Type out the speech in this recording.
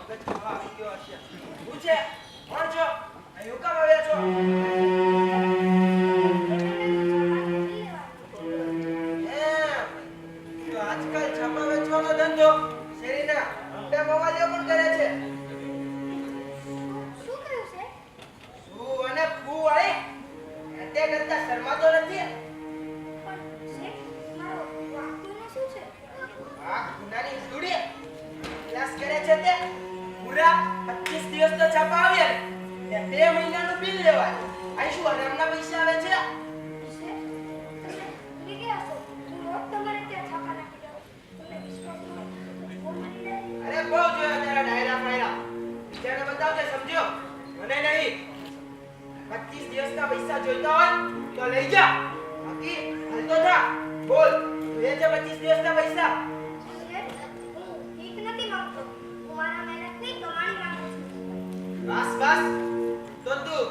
મગજ ખાવા આવી ગયો હશે. હું છે કોણ છો? અહીં કામ આવ્યા છો? તો આજકાલ છાપા વેચવાનો ધંધો શેરીના ઊંડા મોવાલીઓ પણ કરે છે. શું કર્યું છે? શું અને ફૂ વાળી તે કરતા શરમાતો નથી? પણ શેઠ, મારો વાંકુનો શું છે? આ ગુનાની ઉડુડી ક્લાસ કરે છે તે પૂરા 25 દિવસ તો છાપા આવ્યા ને 2 મહિનાનું બિલ લેવાય. આ શું હરામના પૈસા આવે છે? શેઠ, તમે ભૂલી ગયા છો. હું રોજ તમારે ત્યાં છાપા નાખી દઉં. તમને વિશ્વાસ ન હોય તો ફોન કરી દે. અરે બહુ જોયા તારા ડાયરા ફાયરા. બીજાને બતાવજે, સમજો? મને નહીં. 25 દિવસના પૈસા જોઈતા હોય તો લઈ જા. બાકી હાલતો થા. બોલ, જોઈએ છે 25 દિવસના પૈસા? શેઠ, હું ભીખ નથી માંગતો. હું મારા મહેનતની કમાણી માંગુ છું. બસ બસ. તો તું